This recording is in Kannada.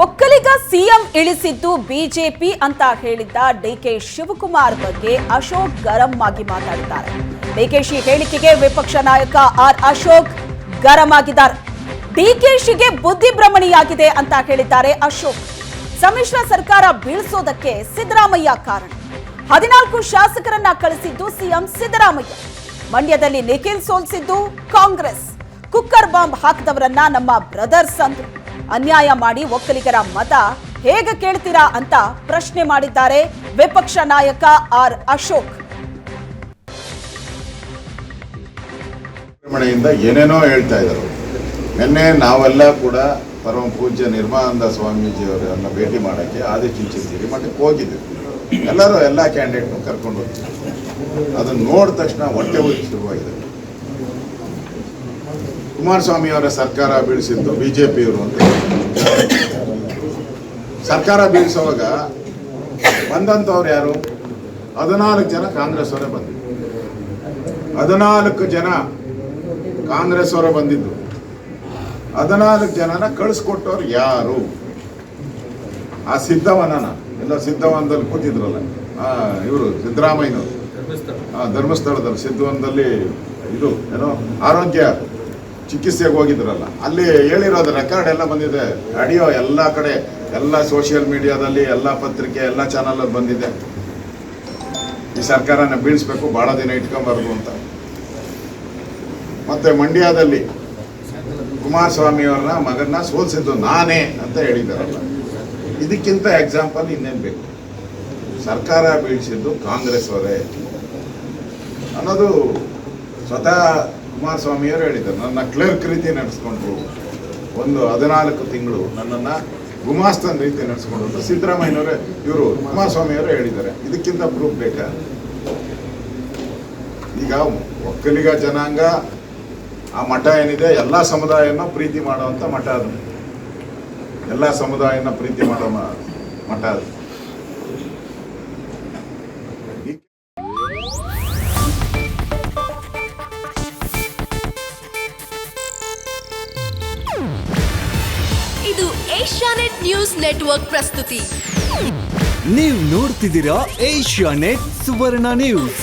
ಒಕ್ಕಲಿಗ ಸಿಎಂ ಇಳಿಸಿದ್ದು ಬಿಜೆಪಿ ಅಂತ ಹೇಳಿದ್ದ ಡಿಕೆ ಶಿವಕುಮಾರ್ ಬಗ್ಗೆ ಅಶೋಕ್ ಗರಂ ಆಗಿ ಮಾತಾಡಿದ್ದಾರೆ. ಡಿಕೆಶಿ ಹೇಳಿಕೆಗೆ ವಿಪಕ್ಷ ನಾಯಕ ಆರ್ ಅಶೋಕ್ ಗರಂ ಆಗಿದ್ದಾರೆ. ಡಿಕೆಶಿಗೆ ಬುದ್ಧಿಭ್ರಮಣೆಯಾಗಿದೆ ಅಂತ ಹೇಳಿದ್ದಾರೆ ಅಶೋಕ್. ಸಮ್ಮಿಶ್ರ ಸರ್ಕಾರ ಬೀಳಿಸೋದಕ್ಕೆ ಸಿದ್ದರಾಮಯ್ಯ ಕಾರಣ. 14 ಶಾಸಕರನ್ನ ಕಳಿಸಿದ್ದು ಸಿಎಂ ಸಿದ್ದರಾಮಯ್ಯ. ಮಂಡ್ಯದಲ್ಲಿ ನಿಖಿಲ್ ಸೋಲಿಸಿದ್ದು ಕಾಂಗ್ರೆಸ್. ಕುಕ್ಕರ್ ಬಾಂಬ್ ಹಾಕಿದವರನ್ನ ನಮ್ಮ ಬ್ರದರ್ಸ್ ಅಂದ್ರು. ಅನ್ಯಾಯ ಮಾಡಿ ಒಕ್ಕಲಿಗರ ಮತ ಹೇಗೆ ಕೇಳ್ತೀರಾ ಅಂತ ಪ್ರಶ್ನೆ ಮಾಡಿದ್ದಾರೆ ವಿಪಕ್ಷ ನಾಯಕ ಆರ್ ಅಶೋಕ್. ಏನೇನೋ ಹೇಳ್ತಾ ಇದ್ರು. ನಿನ್ನೆ ನಾವೆಲ್ಲ ಕೂಡ ಪರಮ ಪೂಜ್ಯ ನಿರ್ಮಲಾನಂದ ಸ್ವಾಮೀಜಿಯವರನ್ನ ಭೇಟಿ ಮಾಡೋಕ್ಕೆ ಆದಿಚುಂಚನಗಿರಿ ಮಠಕ್ಕೆ ಹೋಗಿದ್ವಿ. ಎಲ್ಲ ಕ್ಯಾಂಡಿಡೇಟ್ನು ಕರ್ಕೊಂಡು ಹೋಗ್ತೀವಿ. ಅದನ್ನು ನೋಡಿದ ತಕ್ಷಣ ಹೊಟ್ಟೆ ಉರಿ ಶುರುವಾಗಿದೆ. ಕುಮಾರಸ್ವಾಮಿ ಅವರ ಸರ್ಕಾರ ಬೀಳಿಸಿದ್ದು ಬಿಜೆಪಿಯವರು ಅಂತ. ಸರ್ಕಾರ ಬೀಳಿಸುವಾಗ ಬಂದಂಥವ್ರು ಯಾರು? 14 ಜನ ಕಾಂಗ್ರೆಸ್ ಅವರೇ ಬಂದಿದ್ದು. 14 ಜನ ಕಾಂಗ್ರೆಸ್ ಅವರೇ ಬಂದಿದ್ದು. 14 ಜನನ ಕಳಿಸ್ಕೊಟ್ಟವ್ರು ಯಾರು? ಆ ಸಿದ್ದವನನ ಎಲ್ಲ ಸಿದ್ದವನದಲ್ಲಿ ಕೂತಿದ್ರಲ್ಲ, ಇವರು ಸಿದ್ದರಾಮಯ್ಯನವರು ಧರ್ಮಸ್ಥಳದಲ್ಲಿ ಸಿದ್ದವನದಲ್ಲಿ ಇದು ಏನೋ ಆರೋಗ್ಯ ಚಿಕಿತ್ಸೆಗೆ ಹೋಗಿದ್ರಲ್ಲ, ಅಲ್ಲಿ ಹೇಳಿರೋದು ರೆಕಾರ್ಡ್ ಎಲ್ಲ ಬಂದಿದೆ. ಆಡಿಯೋ ಎಲ್ಲ ಕಡೆ, ಎಲ್ಲ ಸೋಷಿಯಲ್ ಮೀಡಿಯಾದಲ್ಲಿ, ಎಲ್ಲ ಪತ್ರಿಕೆ, ಎಲ್ಲ ಚಾನಲಲ್ಲಿ ಬಂದಿದೆ. ಈ ಸರ್ಕಾರನ ಬೀಳಿಸ್ಬೇಕು, ಭಾಳ ದಿನ ಇಟ್ಕೊಂಬಾರ್ದು ಅಂತ. ಮತ್ತೆ ಮಂಡ್ಯದಲ್ಲಿ ಕುಮಾರಸ್ವಾಮಿಯವ್ರನ್ನ ಮಗನ್ನ ಸೋಲಿಸಿದ್ದು ನಾನೇ ಅಂತ ಹೇಳಿದಾರಲ್ಲ, ಇದಕ್ಕಿಂತ ಎಕ್ಸಾಂಪಲ್ ಇನ್ನೇನು ಬೇಕು? ಸರ್ಕಾರ ಬೀಳಿಸಿದ್ದು ಕಾಂಗ್ರೆಸ್ ಅವರೇ ಅನ್ನೋದು ಸ್ವತಃ ಕುಮಾರಸ್ವಾಮಿಯವರು ಹೇಳಿದ್ದಾರೆ. ನನ್ನ ಕ್ಲರ್ಕ್ ರೀತಿ ನಡೆಸ್ಕೊಂಡ್ರು, ಒಂದು 14 ತಿಂಗಳು ನನ್ನನ್ನು ಗುಮಾಸ್ತನ ರೀತಿ ನಡೆಸ್ಕೊಂಡ್ರು ಅಂತ ಸಿದ್ದರಾಮಯ್ಯನವರೇ, ಇವರು ಕುಮಾರಸ್ವಾಮಿಯವರೇ ಹೇಳಿದ್ದಾರೆ. ಇದಕ್ಕಿಂತ ಪ್ರೂಫ್ ಬೇಕಾ? ಈಗ ಒಕ್ಕಲಿಗ ಜನಾಂಗ ಆ ಮಠ ಏನಿದೆ, ಎಲ್ಲ ಸಮುದಾಯನ ಪ್ರೀತಿ ಮಾಡುವಂಥ ಮಠ ಅದು. ಎಲ್ಲ ಸಮುದಾಯನ ಪ್ರೀತಿ ಮಾಡೋ ಮಠ ಅದು. ಇದು ಏಷ್ಯಾನೆಟ್ ನ್ಯೂಸ್ ನೆಟ್ವರ್ಕ್ ಪ್ರಸ್ತುತಿ. ನೀವು ನೋಡ್ತಿದ್ದೀರಾ ಏಷ್ಯಾನೆಟ್ ಸುವರ್ಣ ನ್ಯೂಸ್.